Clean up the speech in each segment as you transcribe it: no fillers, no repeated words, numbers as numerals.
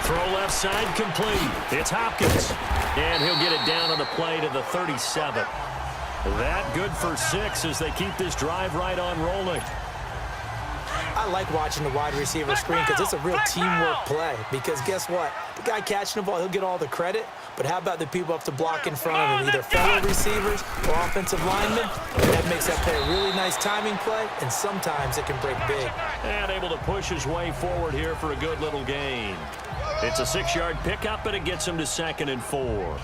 Throw left side complete. It's Hopkins. And he'll get it down on the play to the 37. That good for 6 as they keep this drive right on rolling. I like watching the wide receiver screen because it's a real teamwork play. Because guess what? The guy catching the ball, he'll get all the credit. But how about the people up to block in front of him, either fellow receivers or offensive linemen? That makes that play a really nice timing play, and sometimes it can break big. And able to push his way forward here for a good little gain. It's a 6-yard pickup, and it gets him to 2nd and 4.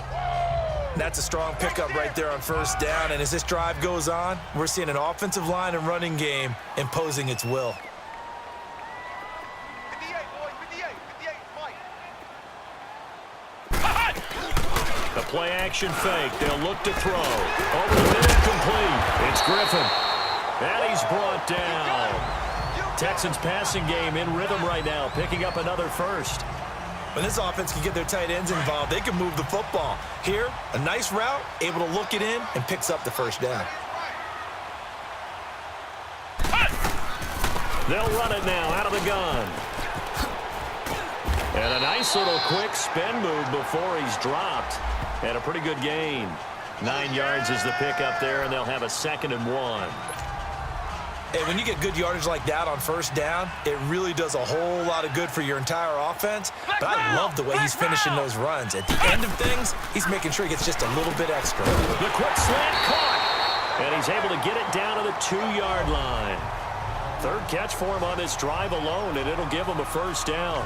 That's a strong pickup right there on first down. And as this drive goes on, we're seeing an offensive line and running game imposing its will. The play action fake. They'll look to throw. Over the middle, complete. It's Griffin. And he's brought down. Texans passing game in rhythm right now, picking up another first. When this offense can get their tight ends involved, they can move the football. Here, a nice route, able to look it in, and picks up the first down. They'll run it now out of the gun. And a nice little quick spin move before he's dropped. And a pretty good gain. 9 yards is the pickup there, and they'll have a 2nd and 1. And when you get good yardage like that on first down, it really does a whole lot of good for your entire offense. But I love the way he's finishing those runs. At the end of things, he's making sure he gets just a little bit extra. The quick slant caught. And he's able to get it down to the 2-yard line. 3rd catch for him on this drive alone, and it'll give him a first down.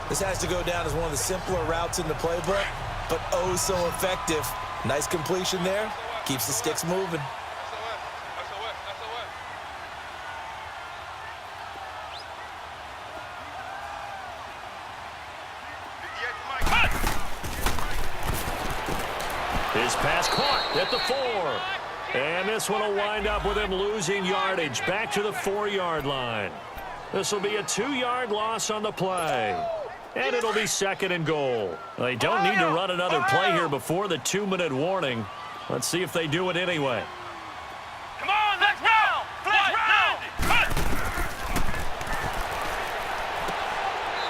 This has to go down as one of the simpler routes in the playbook, but oh so effective. Nice completion there. Keeps the sticks moving. His pass caught at the 4. And this one will wind up with him losing yardage back to the 4-yard line. This will be a 2-yard loss on the play. And it'll be 2nd and goal. They don't need to run another play here before the 2-minute warning. Let's see if they do it anyway. Come on, let's round! Let's round!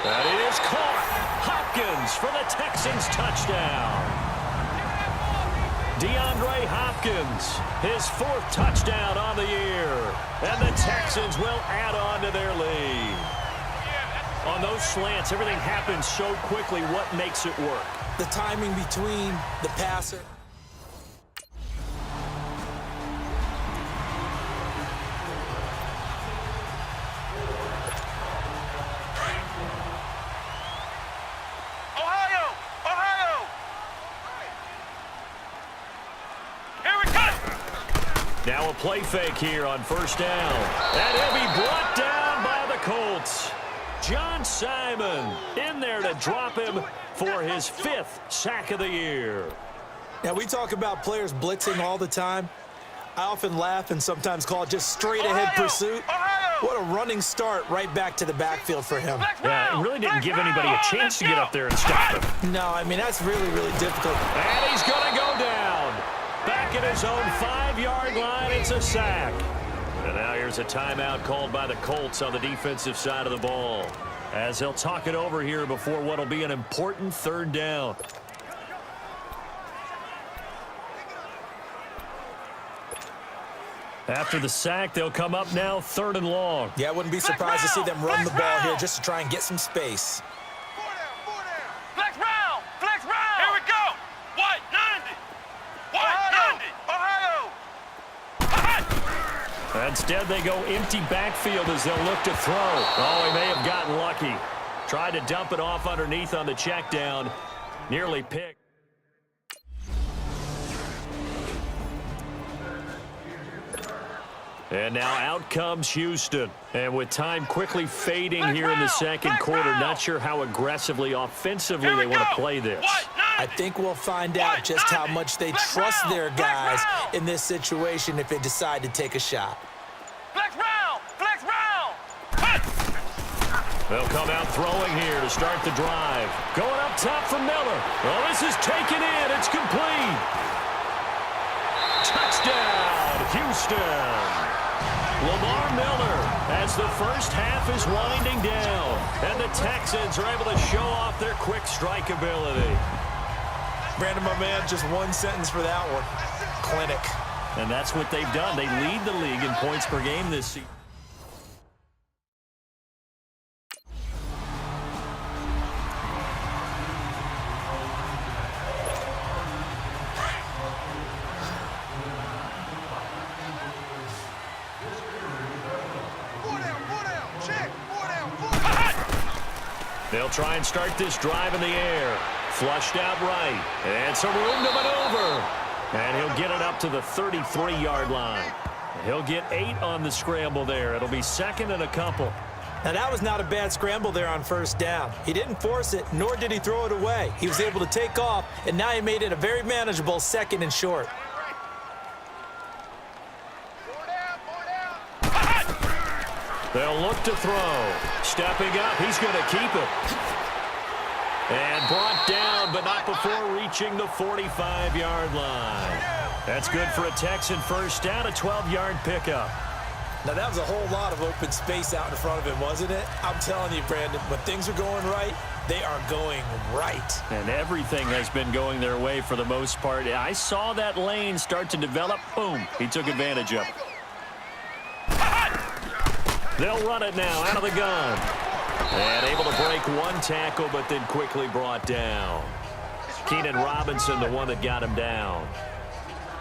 That is caught. Hopkins for the Texans touchdown. DeAndre Hopkins, his 4th touchdown on the year. And the Texans will add on to their lead. On those slants, everything happens so quickly. What makes it work? The timing between the passer. Ohio! Here we go! Now a play fake here on first down. And he'll be brought down by the Colts. John Simon in there to drop him for his 5th sack of the year. Now, we talk about players blitzing all the time. I often laugh and sometimes call it just straight-ahead pursuit. What a running start right back to the backfield for him. Yeah, it really didn't give anybody a chance to get up there and stop him. No, I mean, that's really, really difficult. And he's going to go down. Back at his own 5-yard line, it's a sack. And now here's a timeout called by the Colts on the defensive side of the ball, as they'll talk it over here before what will be an important 3rd down. After the sack, they'll come up now 3rd and long. Yeah, I wouldn't be surprised to see them run the ball here just to try and get some space. Flex round! Flex round! Here we go! White 90! White 90! Ohio! Instead, they go empty backfield as they'll look to throw. Oh, he may have gotten lucky. Tried to dump it off underneath on the check down. Nearly picked. And now out comes Houston. And with time quickly fading here in the second quarter, not sure how aggressively, offensively they want to play this. I think we'll find out just how much they trust their guys in this situation if they decide to take a shot. Flex round! Flex round! They'll come out throwing here to start the drive. Going up top for Miller. Well, this is taken in. It's complete. Touchdown, Houston. Lamar Miller, as the first half is winding down, and the Texans are able to show off their quick strike ability. Brandon, my man, just one sentence for that one. Clinic. And that's what they've done. They lead the league in points per game this season. They'll try and start this drive in the air. Flushed out right. And some room to maneuver. And he'll get it up to the 33-yard line. He'll get 8 on the scramble there. It'll be second and a couple. Now, that was not a bad scramble there on first down. He didn't force it, nor did he throw it away. He was able to take off, and now he made it a very manageable second and short. They'll look to throw. Stepping up, he's going to keep it. And brought down, but not before reaching the 45-yard line. That's good for a Texan first down, a 12-yard pickup. Now, that was a whole lot of open space out in front of him, wasn't it? I'm telling you, Brandon, when things are going right, they are going right. And everything has been going their way for the most part. I saw that lane start to develop. Boom, he took advantage of it. They'll run it now out of the gun. And able to break one tackle, but then quickly brought down. Keenan Robinson, the one that got him down.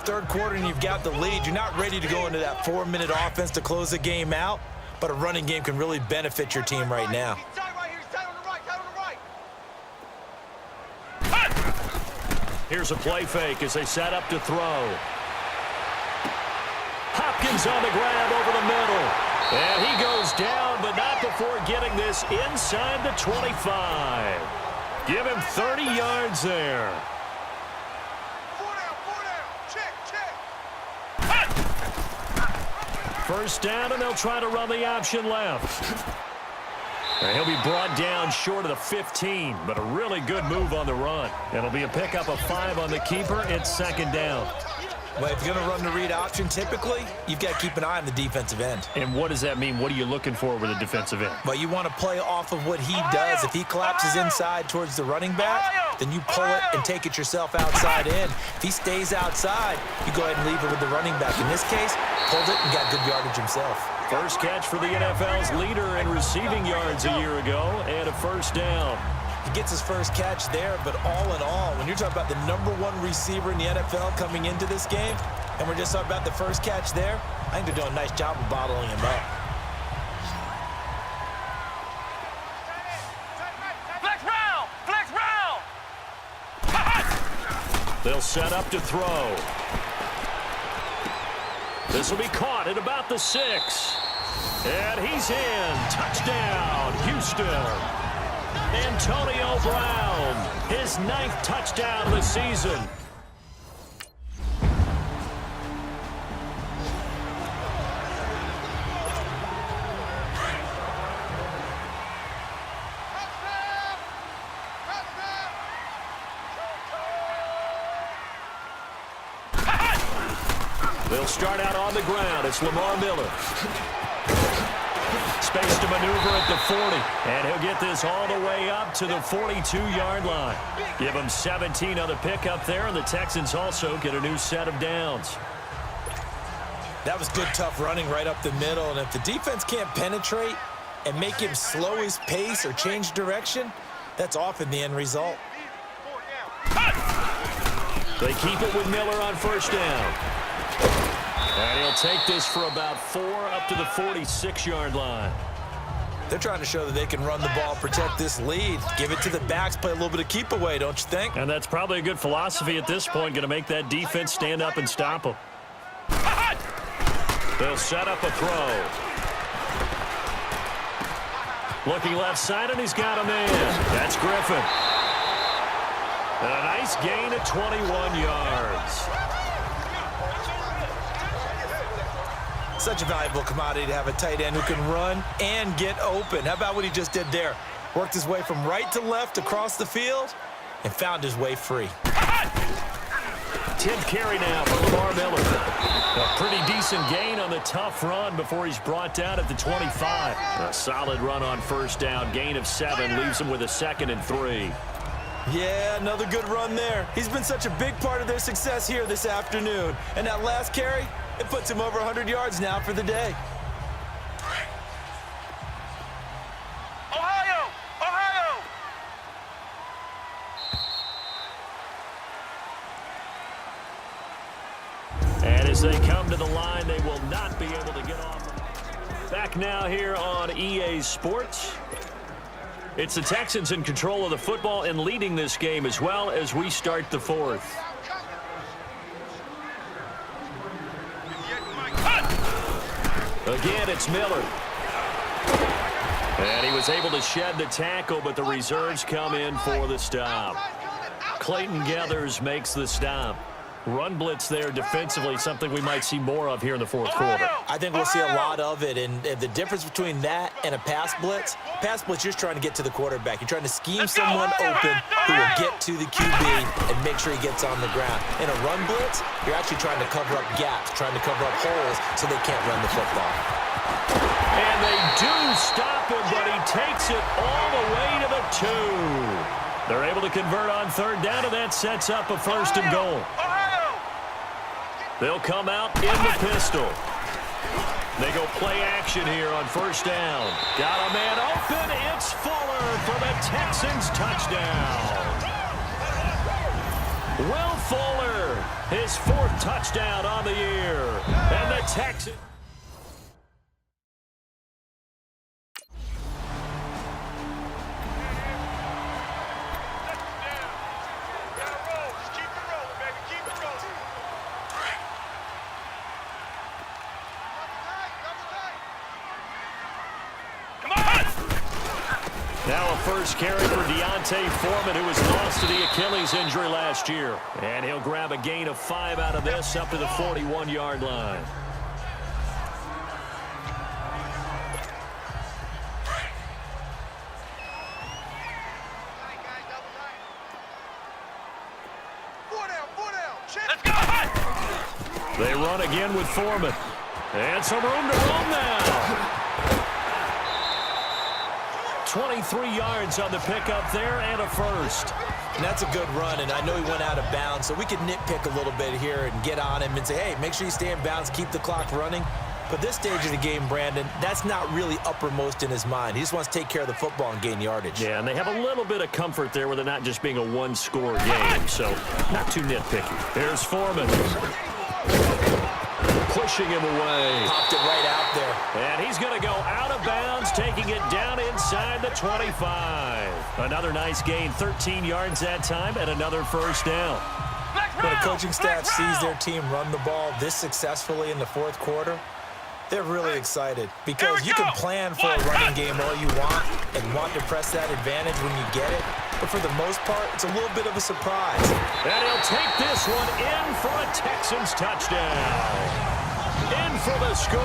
Third quarter and you've got the lead. You're not ready to go into that 4-minute offense to close the game out, but a running game can really benefit your team right now. Here's a play fake as they set up to throw. Hopkins on the grab over the middle. And he goes down, but not before getting this inside the 25. Give him 30 yards there. First down, and they'll try to run the option left. And he'll be brought down short of the 15, but a really good move on the run. It'll be a pickup of 5 on the keeper. It's second down. Well, if you're going to run the read option, typically, you've got to keep an eye on the defensive end. And what does that mean? What are you looking for with a defensive end? Well, you want to play off of what he does. If he collapses inside towards the running back, then you pull it and take it yourself outside in. If he stays outside, you go ahead and leave it with the running back. In this case, pulled it and got good yardage himself. First catch for the NFL's leader in receiving yards a year ago, and a first down. He gets his first catch there, but all in all, when you're talking about the #1 receiver in the NFL coming into this game, and we're just talking about the first catch there, I think they're doing a nice job of bottling him up. Flex round! They'll set up to throw. This will be caught at about the 6. And he's in. Touchdown, Houston. Antonio Brown, his 9th touchdown of the season. They'll start out on the ground. It's Lamar Miller. Space to maneuver at the 40. And he'll get this all the way up to the 42-yard line. Give him 17 on the pickup there, and the Texans also get a new set of downs. That was good, tough running right up the middle. And if the defense can't penetrate and make him slow his pace or change direction, that's often the end result. They keep it with Miller on first down. And he'll take this for about 4 up to the 46-yard line. They're trying to show that they can run the ball, protect this lead. Give it to the backs, play a little bit of keep away, don't you think? And that's probably a good philosophy at this point, going to make that defense stand up and stop them. They'll set up a throw. Looking left side, and he's got him in. That's Griffin. And a nice gain of 21 yards. Such a valuable commodity to have a tight end who can run and get open. How about what he just did there? Worked his way from right to left across the field and found his way free. 10th carry now for Lamar Miller. A pretty decent gain on the tough run before he's brought down at the 25. A solid run on first down. Gain of 7 leaves him with a 2nd and 3. Yeah, another good run there. He's been such a big part of their success here this afternoon. And that last carry, it puts him over 100 yards now for the day. Ohio! Ohio! And as they come to the line, they will not be able to get off. Back now here on EA Sports. It's the Texans in control of the football and leading this game as well as we start the 4th. Again, it's Miller. And he was able to shed the tackle, but the reserves come in for the stop. Clayton Gathers makes the stop. Run blitz there defensively, something we might see more of here in the 4th quarter. I think we'll see a lot of it, and the difference between that and a pass blitz, you're just trying to get to the quarterback. You're trying to scheme someone open who will get to the QB and make sure he gets on the ground. In a run blitz, you're actually trying to cover up gaps, trying to cover up holes so they can't run the football. And they do stop him, but he takes it all the way to the 2. They're able to convert on 3rd down, and that sets up a 1st and goal. They'll come out in the pistol. They go play action here on 1st down. Got a man open. It's Fuller for the Texans touchdown. Will Fuller, his 4th touchdown on the year. And the Texans... Now a first carry for Deontay Foreman, who was lost to the Achilles injury last year. And he'll grab a gain of 5 out of this up to the 41-yard line. They run again with Foreman. And some room to roam now. 23 yards on the pickup there and a 1st. And that's a good run, and I know he went out of bounds, so we could nitpick a little bit here and get on him and say, hey, make sure you stay in bounds, keep the clock running. But this stage of the game, Brandon, that's not really uppermost in his mind. He just wants to take care of the football and gain yardage. Yeah, and they have a little bit of comfort there with it not just being a one-score game, so not too nitpicky. There's Foreman. Pushing him away. Popped it right out there. And he's going to go out of bounds, taking it down inside the 25. Another nice gain, 13 yards that time, and another 1st down. When a coaching staff sees their team run the ball this successfully in the 4th quarter, they're really excited because you can plan for a running game all you want and want to press that advantage when you get it. But for the most part, it's a little bit of a surprise. And he'll take this one in for a Texans touchdown. In for the score.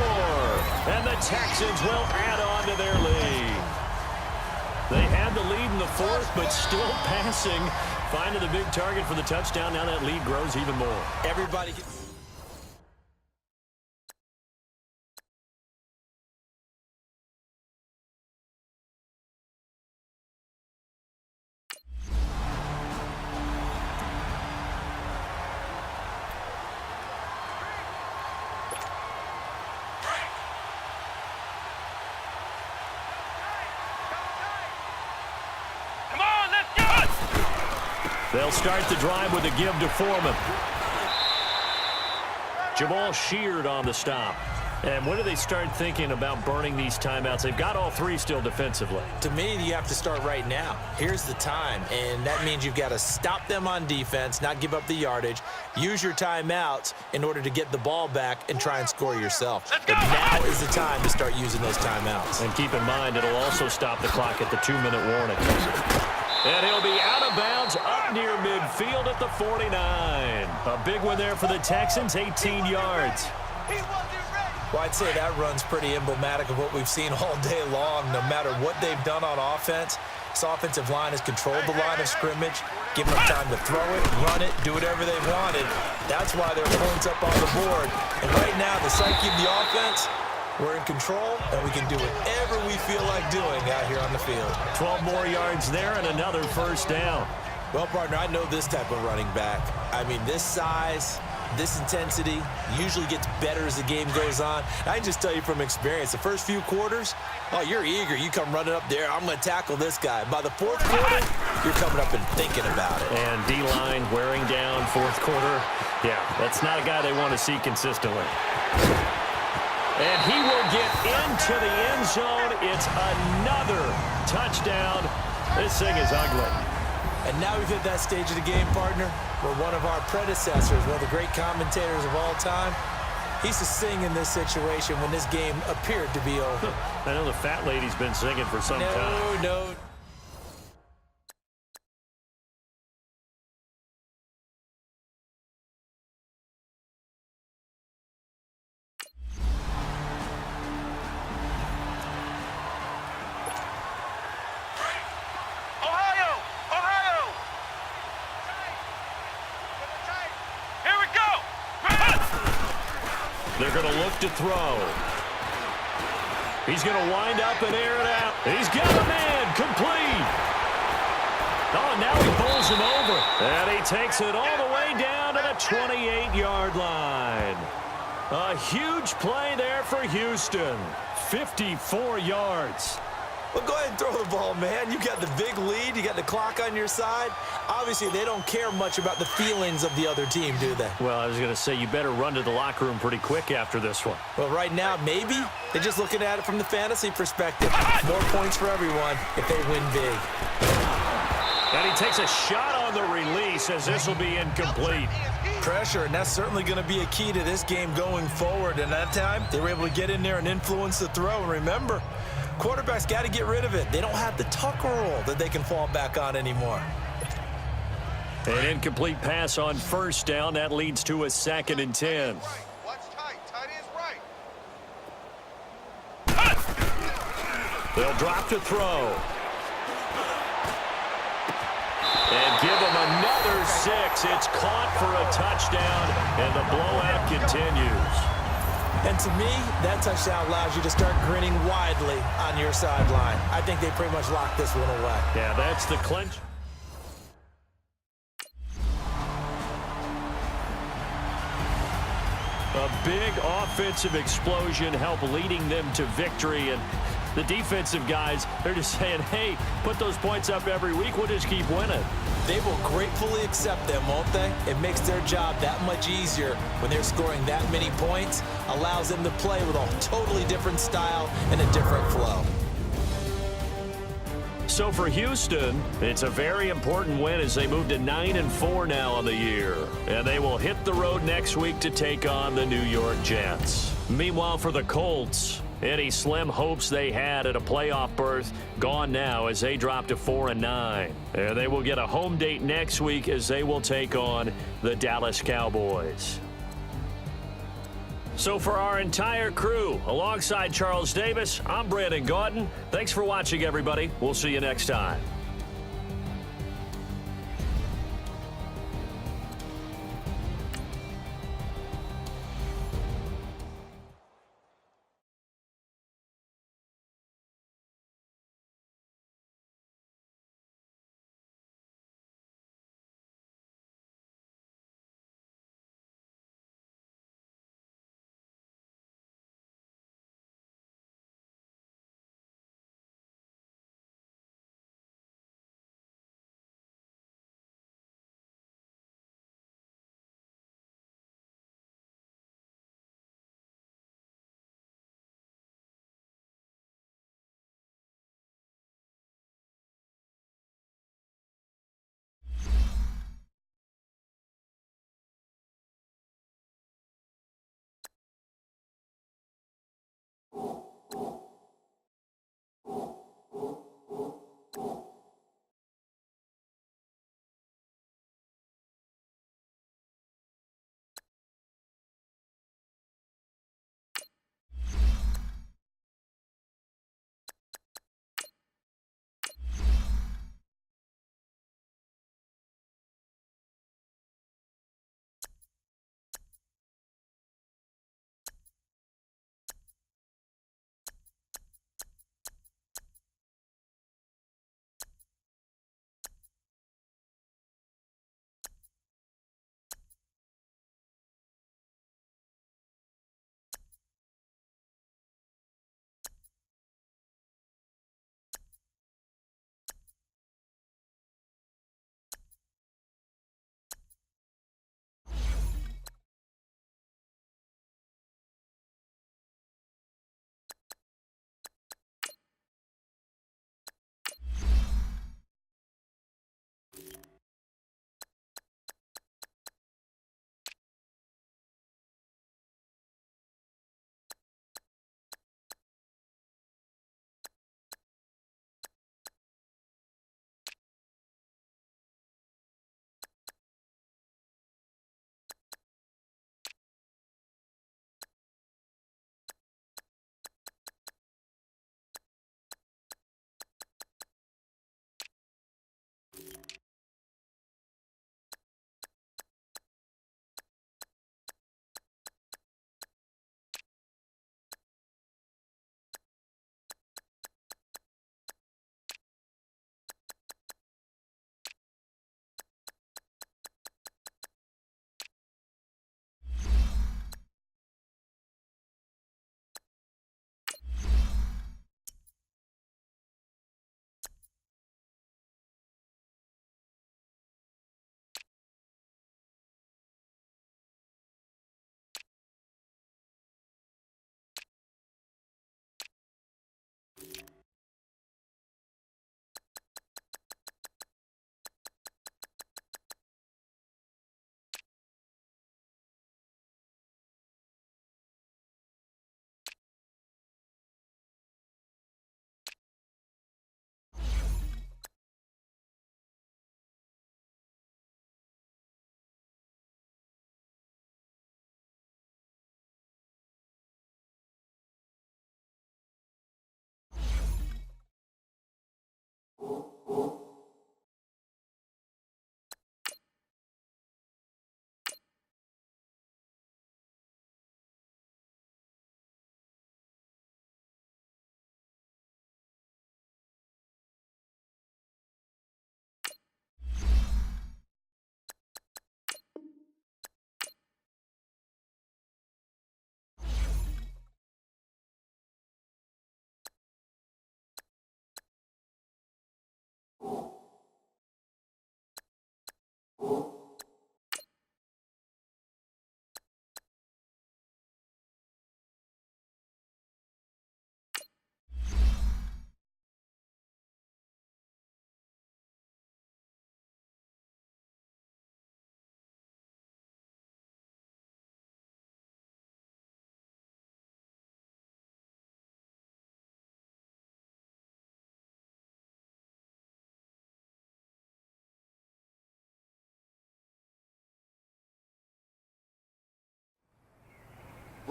And the Texans will add on to their lead. They had the lead in the 4th, but still passing. Finding the big target for the touchdown. Now that lead grows even more. Everybody... They'll start the drive with a give to Foreman. Jamal Sheard on the stop. And when do they start thinking about burning these timeouts? They've got all 3 still defensively. To me, you have to start right now. Here's the time, and that means you've got to stop them on defense, not give up the yardage, use your timeouts in order to get the ball back and try and score yourself. But now is the time to start using those timeouts. And keep in mind, it'll also stop the clock at the 2-minute warning. And he'll be out of bounds up near midfield at the 49. A big one there for the Texans, 18 yards. He wasn't ready. Well, I'd say that run's pretty emblematic of what we've seen all day long. No matter what they've done on offense, this offensive line has controlled the line of scrimmage, given them time to throw it, run it, do whatever they wanted. That's why there are points up on the board. And right now, the psyche of the offense, we're in control, and we can do whatever we feel like doing out here on the field. 12 more yards there and another first down. Well, partner, I know this type of running back. I mean, this size, this intensity usually gets better as the game goes on. I can just tell you from experience, the first few quarters, oh, you're eager. You come running up there, I'm going to tackle this guy. By the fourth quarter, you're coming up and thinking about it. And D-line wearing down fourth quarter. Yeah, that's not a guy they want to see consistently. And he will get into the end zone. It's another touchdown. This thing is ugly. And now we've hit that stage of the game, partner, where one of our predecessors, one of the great commentators of all time, he's to sing in this situation when this game appeared to be over. I know the fat lady's been singing for some time. No. They're going to look to throw. He's going to wind up and air it out. He's got a man complete. Oh, now he pulls him over. And he takes it all the way down to the 28-yard line. A huge play there for Houston. 54 yards. Well, go ahead and throw the ball, man. You got the big lead. You got the clock on your side. Obviously, they don't care much about the feelings of the other team, do they? Well, I was going to say, you better run to the locker room pretty quick after this one. Well, right now, maybe. They're just looking at it from the fantasy perspective. More points for everyone if they win big. And he takes a shot on the release as this will be incomplete. Pressure, and that's certainly going to be a key to this game going forward. And that time, they were able to get in there and influence the throw. And remember, quarterbacks got to get rid of it. They don't have the tuck roll that they can fall back on anymore. An incomplete pass on first down. That leads to a 2nd and 10. Watch tight. Tight is right. They'll drop to throw. And give them another 6. It's caught for a touchdown, and the blowout continues. And to me, that touchdown allows you to start grinning widely on your sideline. I think they pretty much locked this one away. Yeah, that's the clinch. A big offensive explosion helped leading them to victory. And the defensive guys, they're just saying, hey, put those points up every week. We'll just keep winning. They will gratefully accept them, won't they? It makes their job that much easier when they're scoring that many points. Allows them to play with a totally different style and a different flow. So for Houston, it's a very important win as they move to 9-4 now on the year. And they will hit the road next week to take on the New York Jets. Meanwhile, for the Colts, any slim hopes they had at a playoff berth gone now as they drop to 4-9. And they will get a home date next week as they will take on the Dallas Cowboys. So for our entire crew, alongside Charles Davis, I'm Brandon Gaudin. Thanks for watching, everybody. We'll see you next time.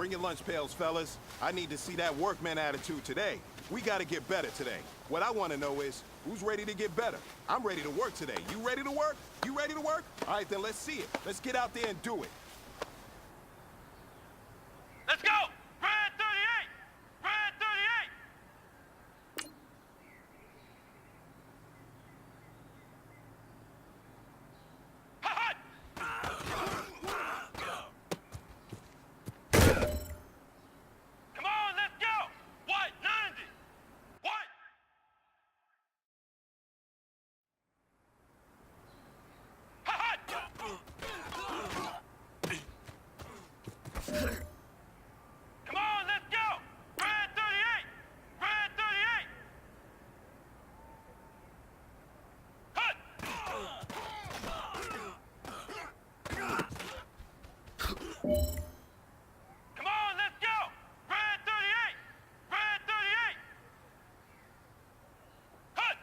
Bring your lunch pails, fellas. I need to see that workman attitude today. We got to get better today. What I want to know is, who's ready to get better? I'm ready to work today. You ready to work? You ready to work? All right, then let's see it. Let's get out there and do it. Let's go! Red 38! Red 38! Hot! Come on, let's go! What? 90! What? Hot! Come on, let's go! Red 38! Red 38! Hut! Come on, let's go! Red 38! Red 38! Hut!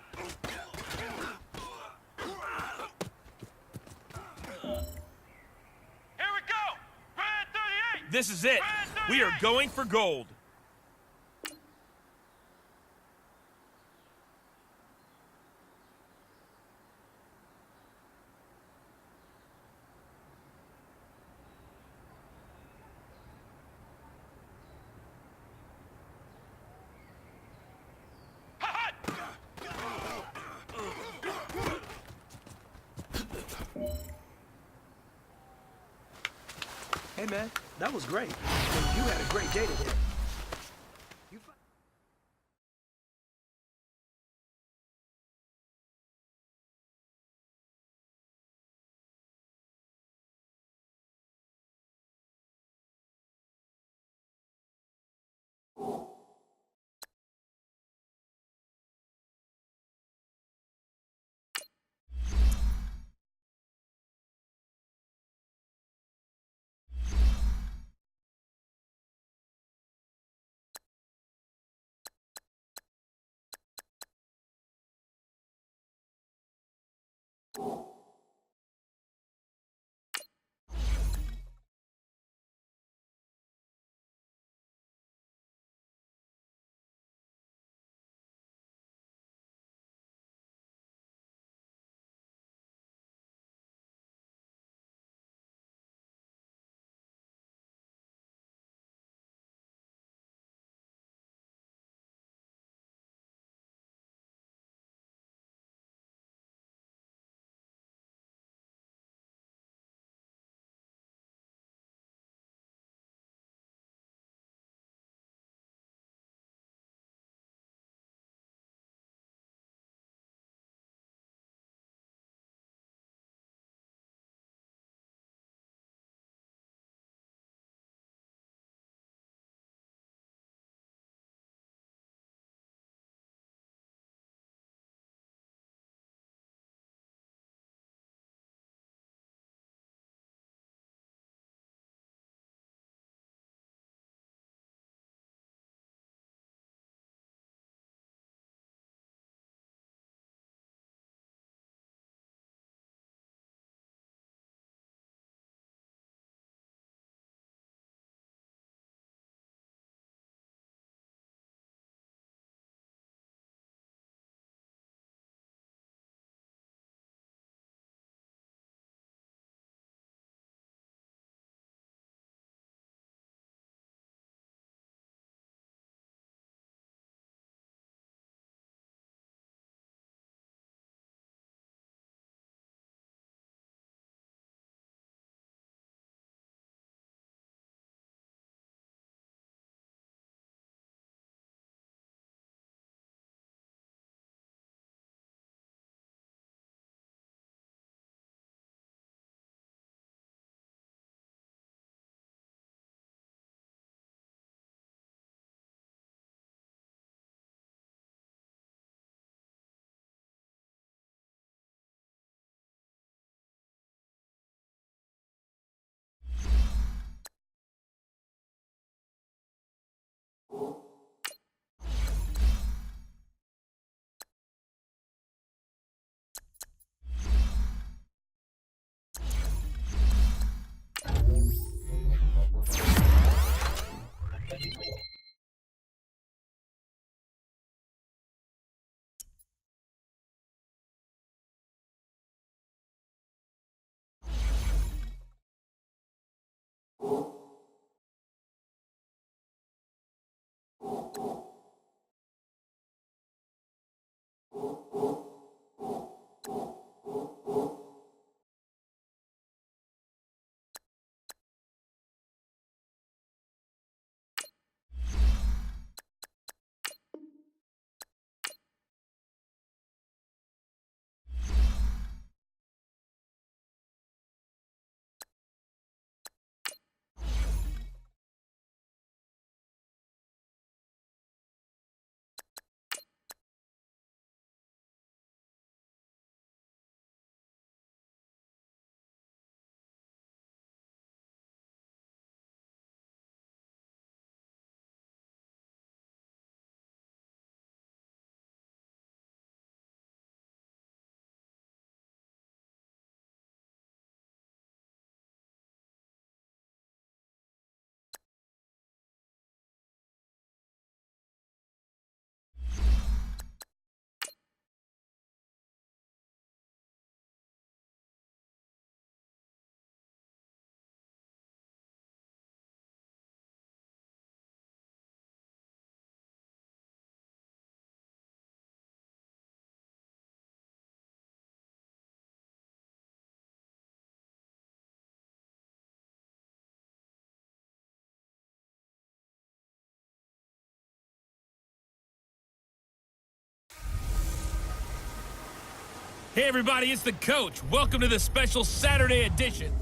Here we go! Red 38! This is it. We are going for gold. Hot! Hey, man, that was great. You had a great day today. Hey, everybody, it's the coach. Welcome to the special Saturday edition.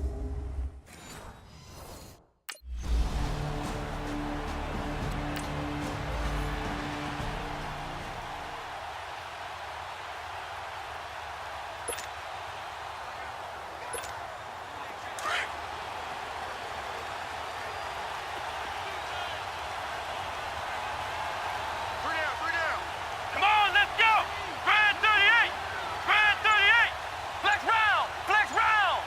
Come on, let's go! Grand 38! Grand 38! Flex round! Flex round!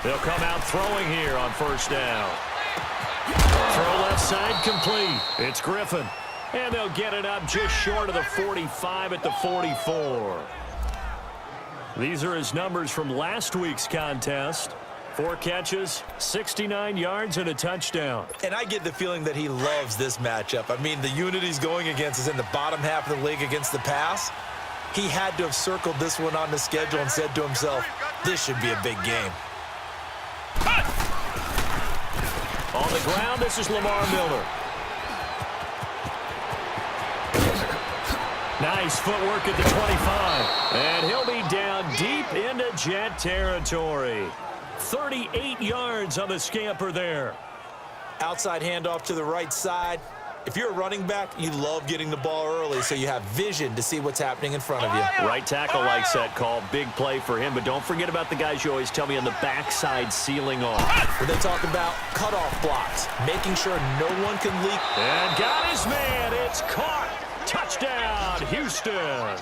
They'll come out throwing here on first down. Throw left side complete. It's Griffin. And they'll get it up just short of the 45 at the 44. These are his numbers from last week's contest. 4 catches, 69 yards, and a touchdown. And I get the feeling that he loves this matchup. I mean, the unit he's going against is in the bottom half of the league against the pass. He had to have circled this one on the schedule and said to himself, this should be a big game. On the ground, this is Lamar Miller. Nice footwork at the 25. And he'll be down deep into Jet territory. 38 yards on the scamper there. Outside handoff to the right side. If you're a running back, you love getting the ball early so you have vision to see what's happening in front of you. Right tackle likes that call. Big play for him. But don't forget about the guys you always tell me on the backside sealing off. When they talk about cutoff blocks, making sure no one can leak. And got his man. It's caught. Touchdown, Houston.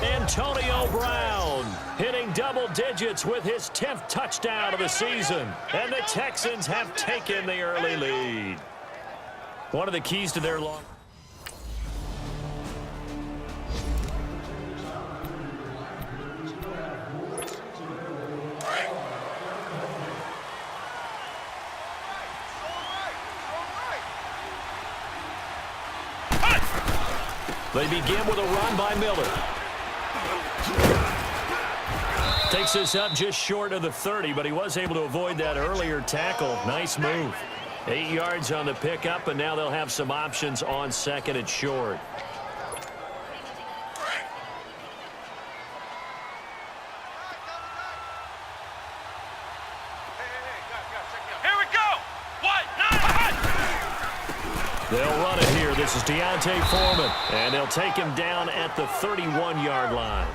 Antonio Brown hitting double digits with his 10th touchdown of the season. And the Texans have taken the early lead. One of the keys to their long... They begin with a run by Miller. Takes this up just short of the 30, but he was able to avoid that earlier tackle. Nice move. 8 yards on the pickup, and now they'll have some options on second and short. Here we go! What? They'll run it here. This is Deontay Foreman, and they'll take him down at the 31-yard line.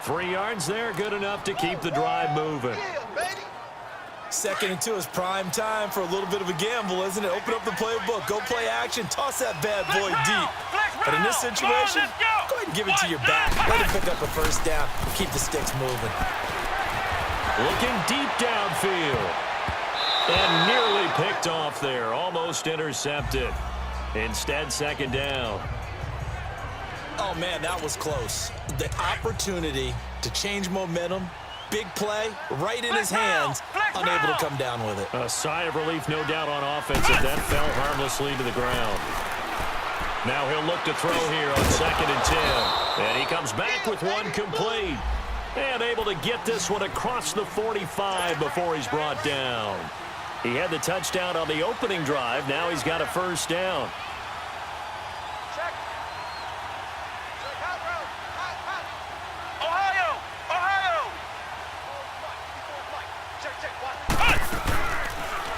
3 yards there, good enough to keep the drive moving. Second and 2 is prime time for a little bit of a gamble, isn't it? Open up the playbook, go play action, toss that bad boy deep. But in this situation, go ahead and give it to your back. Let him pick up a first down and keep the sticks moving. Looking deep downfield. And nearly picked off there, almost intercepted. Instead, second down. Oh, man, that was close. The opportunity to change momentum big play right in his hands, unable to come down with it. A sigh of relief, no doubt, on offense as that fell harmlessly to the ground. Now he'll look to throw here on 2nd and 10. And he comes back with one complete. And able to get this one across the 45 before he's brought down. He had the touchdown on the opening drive. Now he's got a first down.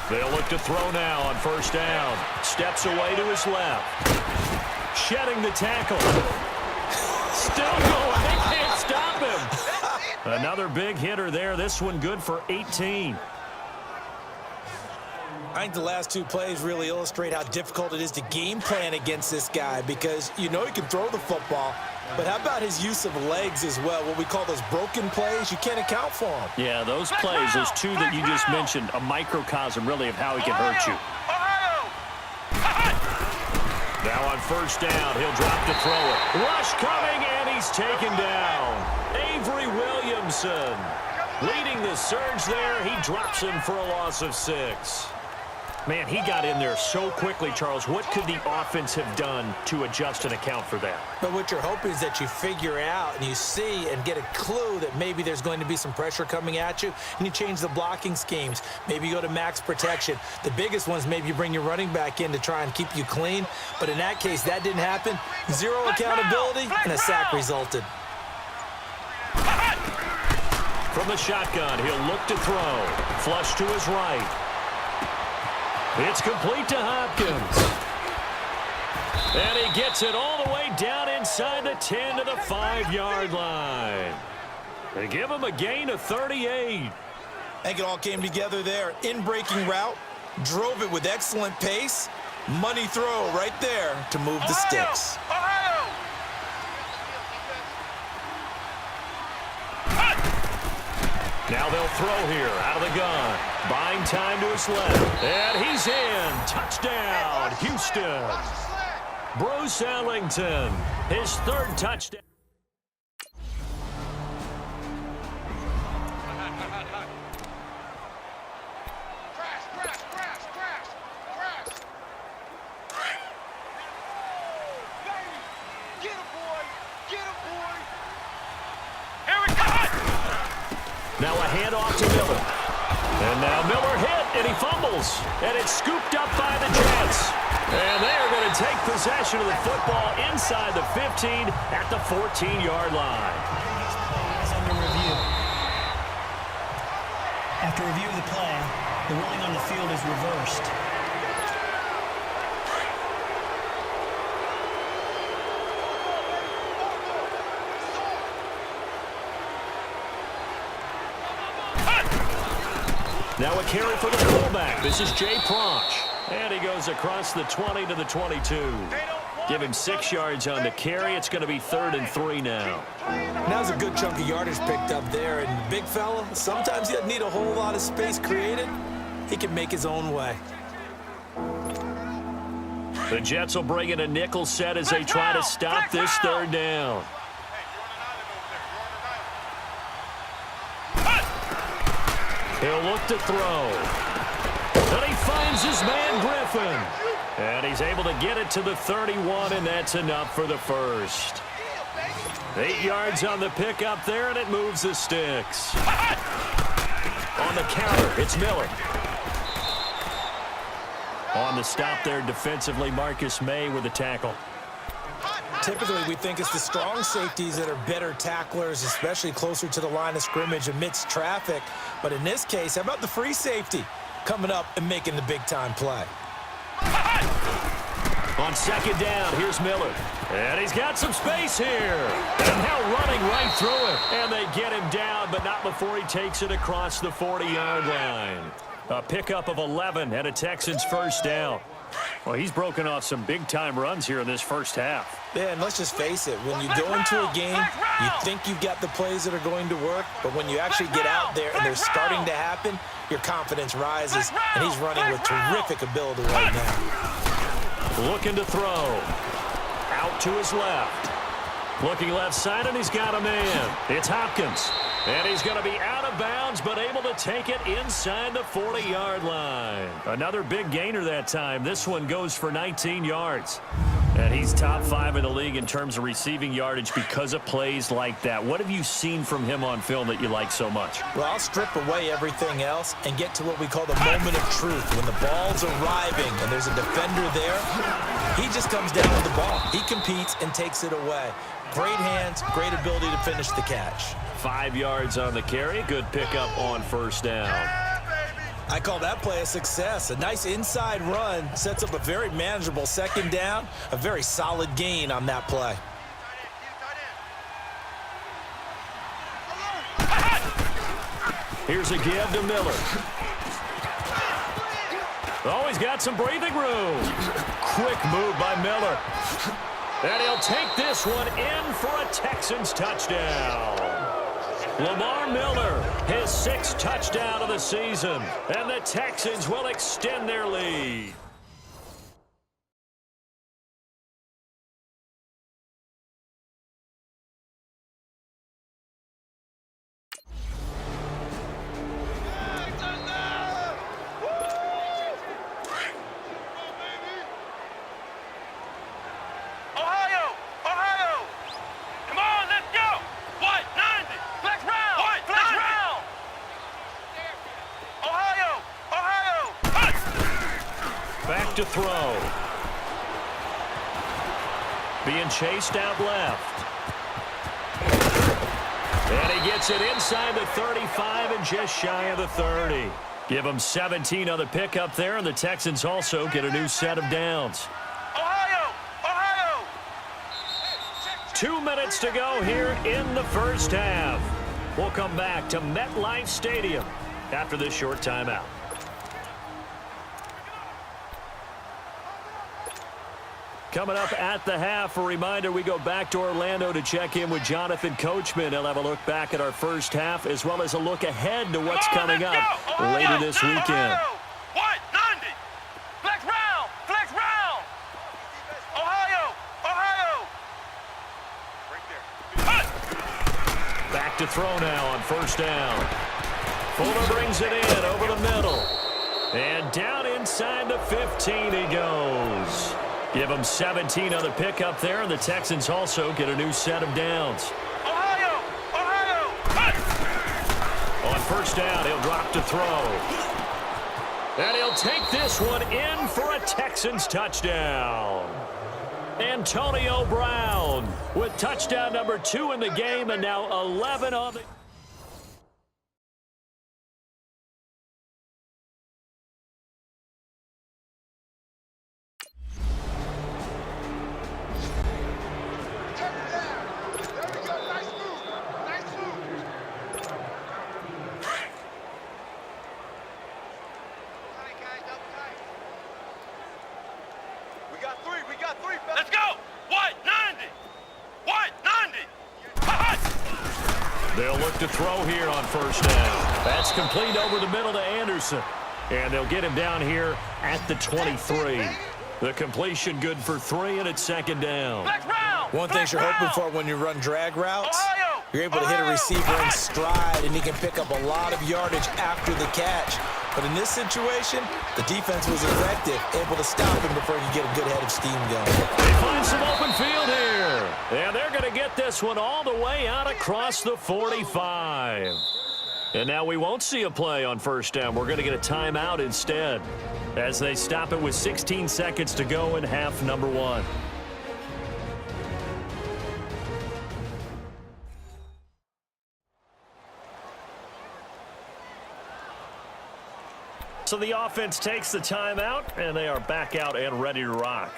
They'll look to throw now on 1st down. Steps away to his left. Shedding the tackle. Still going. They can't stop him. Another big hitter there. This one good for 18. I think the last 2 plays really illustrate how difficult it is to game plan against this guy because you know he can throw the football, but how about his use of legs as well? What we call those broken plays, you can't account for them. Yeah, those plays, those 2 that you just mentioned, a microcosm really of how he can hurt you. Now on 1st down, he'll drop to throw it. Rush coming, and he's taken down. Avery Williamson leading the surge there. He drops him for a loss of 6. Man, he got in there so quickly, Charles. What could the offense have done to adjust and account for that? But what you're hoping is that you figure out and you see and get a clue that maybe there's going to be some pressure coming at you, and you change the blocking schemes. Maybe you go to max protection. The biggest ones, maybe you bring your running back in to try and keep you clean. But in that case, that didn't happen. 0 accountability, and a sack resulted. From the shotgun, he'll look to throw. Flush to his right. It's complete to Hopkins. And he gets it all the way down inside the 10 to the 5-yard line. They give him a gain of 38. I think it all came together there. In-breaking route, drove it with excellent pace. Money throw right there to move the sticks. Now they'll throw here out of the gun. Buying time to his left. And he's in. Touchdown, Houston. Bruce Ellington, his 3rd touchdown. Now a handoff to Miller. And now Miller hit, and he fumbles. And it's scooped up by the Jets. And they are going to take possession of the football inside the 15 at the 14-yard line. Under review. After review of the play, the ruling on the field is reversed. Now a carry for the fullback. This is Jay Proch. And he goes across the 20 to the 22. Give him 6 yards on the carry. It's going to be 3rd and 3 now. Now's a good chunk of yardage picked up there. And big fella, sometimes he doesn't need a whole lot of space created. He can make his own way. The Jets will bring in a nickel set as they try to stop this 3rd down. He'll look to throw. And he finds his man Griffin. And he's able to get it to the 31, and that's enough for the first. 8 yards on the pickup there, and it moves the sticks. On the counter, it's Miller. On the stop there defensively, Marcus May with the tackle. Typically, we think it's the strong safeties that are better tacklers, especially closer to the line of scrimmage amidst traffic. But in this case, how about the free safety coming up and making the big-time play? On 2nd down, here's Miller. And he's got some space here. And now running right through it. And they get him down, but not before he takes it across the 40-yard line. A pickup of 11 and a Texans first down. Well, he's broken off some big-time runs here in this first half. Yeah, and let's just face it. When you go into a game, you think you've got the plays that are going to work, but when you actually get out there and they're starting to happen, your confidence rises, and he's running with terrific ability right now. Looking to throw. Out to his left. Looking left side, and he's got a man. It's Hopkins. And he's going to be out of bounds, but able to take it inside the 40-yard line. Another big gainer that time. This one goes for 19 yards. And he's top 5 in the league in terms of receiving yardage because of plays like that. What have you seen from him on film that you like so much? Well, I'll strip away everything else and get to what we call the moment of truth. When the ball's arriving and there's a defender there, he just comes down with the ball. He competes and takes it away. Great hands, great ability to finish the catch. 5 yards on the carry. Good pickup on first down. I call that play a success. A nice inside run sets up a very manageable second down. A very solid gain on that play. Here's a give to Miller. Oh, he's got some breathing room. Quick move by Miller. And he'll take this one in for a Texans touchdown. Lamar Miller, his 6th touchdown of the season. And the Texans will extend their lead. Back to throw. Being chased out left. And he gets it inside the 35 and just shy of the 30. Give him 17 on the pickup there, and the Texans also get a new set of downs. Ohio! 2 minutes to go here in the first half. We'll come back to MetLife Stadium after this short timeout. Coming up at the half, a reminder, we go back to Orlando to check in with Jonathan Coachman. He'll have a look back at our first half as well as a look ahead to what's coming up later this weekend. What? 90. Flex round. Flex round. Ohio. Right there. Back to throw now on first down. Fuller brings it in over the middle. And down inside the 15 he goes. Give him 17 on the pickup there, and the Texans also get a new set of downs. Ohio! On first down, he'll drop to throw. And he'll take this one in for a Texans touchdown. Antonio Brown with touchdown number 2 in the game, and now 11 on the... Let's go! What? 90! What? 90! They'll look to throw here on first down. That's complete over the middle to Anderson. And they'll get him down here at the 23. The completion good for 3, and it's second down. One thing you're hoping for when you run drag routes, you're able to hit a receiver in stride, and he can pick up a lot of yardage after the catch. But in this situation, the defense was effective, able to stop him before he could get a good head of steam going. They find some open field here. And they're going to get this one all the way out across the 45. And now we won't see a play on first down. We're going to get a timeout instead as they stop it with 16 seconds to go in half number 1. So the offense takes the timeout, and they are back out and ready to rock.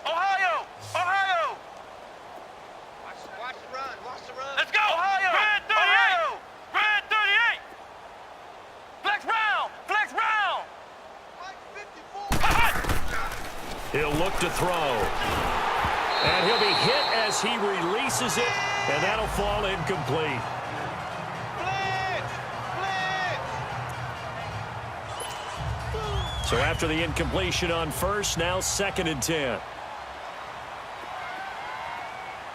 Ohio! Watch the run. Let's go! Ohio! Red 38! Red 38! Flex round! He'll look to throw. And he'll be hit as he releases it, and that'll fall incomplete. So after the incompletion on first, now 2nd and 10.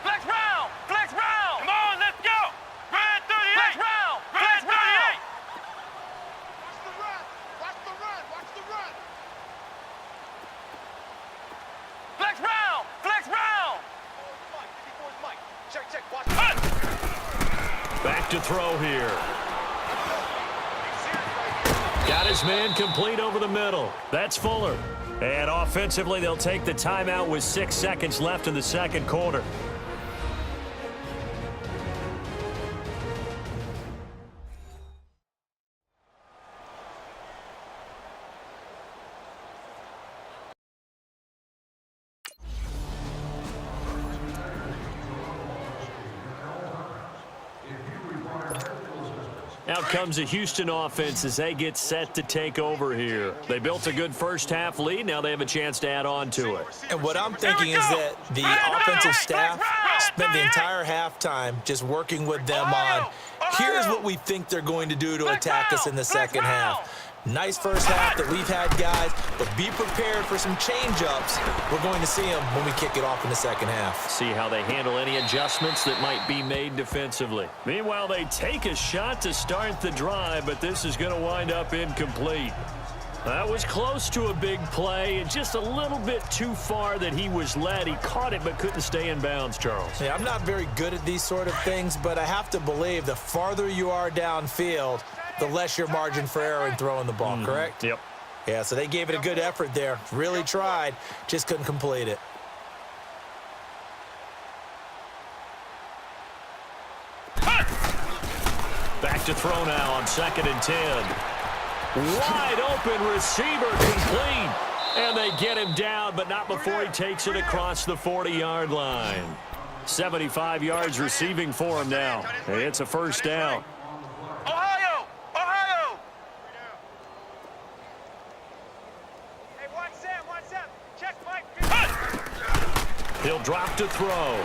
Flex round! Flex round! Come on, let's go! Red 38! Flex round! Red 38! Watch the run! Watch the run! Watch the run! Flex round! Flex round! Mike. Check, check. Watch the run! Back to throw here. Got his man complete over the middle. That's Fuller. And offensively, they'll take the timeout with 6 seconds left in the second quarter. Out comes the Houston offense as they get set to take over here. They built a good first-half lead. Now they have a chance to add on to it. And what I'm thinking is that the offensive staff spent the entire halftime just working with them on, here's what we think they're going to do to attack us in the second half. Nice first half that we've had, guys, but be prepared for some change-ups. We're going to see them when we kick it off in the second half. See how they handle any adjustments that might be made defensively. Meanwhile, they take a shot to start the drive, but this is going to wind up incomplete. That was close to a big play. Just a little bit too far that he was led. He caught it but couldn't stay in bounds, Charles. Yeah, I'm not very good at these sort of things, but I have to believe the farther you are downfield, the less your margin for error in throwing the ball, correct? Yep. Yeah, so they gave it a good effort there. Really tried, just couldn't complete it. Back to throw now on 2nd and 10. Wide open receiver complete. And they get him down, but not before he takes it across the 40-yard line. 75 yards receiving for him now. It's a first down. Ohio! Ohio! Hey, watch Sam. Check Mike. He'll drop to throw.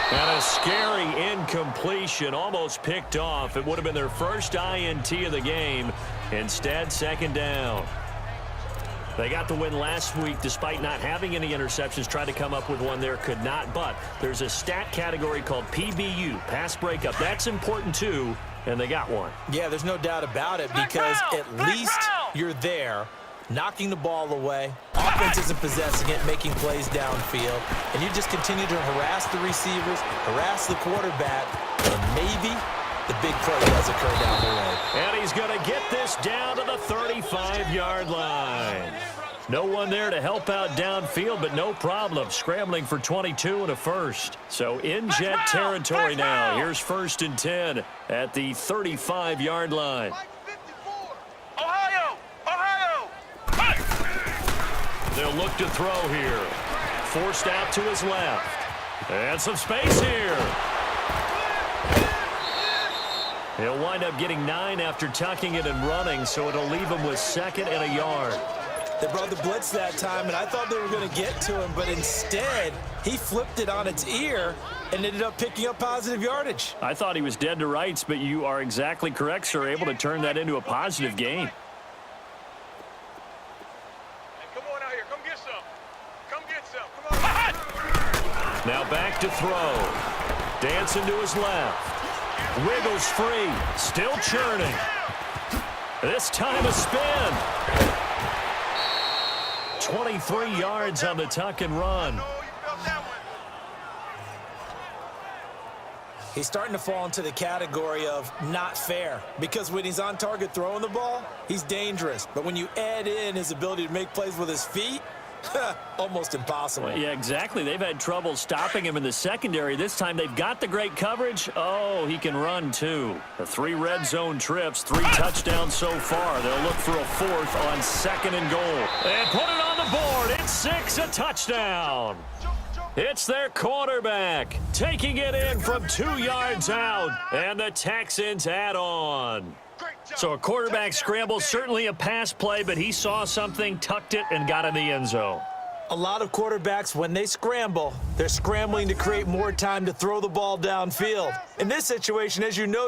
And a scary incompletion, almost picked off. It would have been their first INT of the game. Instead, 2nd down. They got the win last week despite not having any interceptions. Tried to come up with one there, could not. But there's a stat category called PBU, pass breakup. That's important too, and they got one. Yeah, there's no doubt about it because at least you're there, knocking the ball away. Offense isn't possessing it, making plays downfield. And you just continue to harass the receivers, harass the quarterback, and maybe the big play does occur down the road. And he's going to get this down to the 35-yard line. No one there to help out downfield, but no problem. Scrambling for 22 and a first. So in jet territory now. Here's 1st and 10 at the 35-yard line. Ohio! Ohio! They'll look to throw here. Forced out to his left. And some space here. He'll wind up getting 9 after tucking it and running, so it'll leave him with 2nd and a yard. They brought the blitz that time, and I thought they were going to get to him, but instead, he flipped it on its ear and ended up picking up positive yardage. I thought he was dead to rights, but you are exactly correct, sir, able to turn that into a positive gain. Hey, come on out here. Come get some. Come get some. Come on. Now back to throw. Dancing to his left. Wiggles free. Still churning. This time a spin. 23 yards on the tuck and run. He's starting to fall into the category of not fair because when he's on target throwing the ball, he's dangerous. But when you add in his ability to make plays with his feet, almost impossible. Yeah, exactly. They've had trouble stopping him in the secondary. This time they've got the great coverage. Oh, he can run too. The 3 red zone trips, 3 touchdowns so far. They'll look for a 4th on 2nd and goal. And put it on the board. It's 6, a touchdown. It's their quarterback taking it in from 2 yards out. And the Texans add on. So a quarterback scramble, certainly a pass play, but he saw something, tucked it, and got in the end zone. A lot of quarterbacks, when they scramble, they're scrambling to create more time to throw the ball downfield. In this situation, as you know,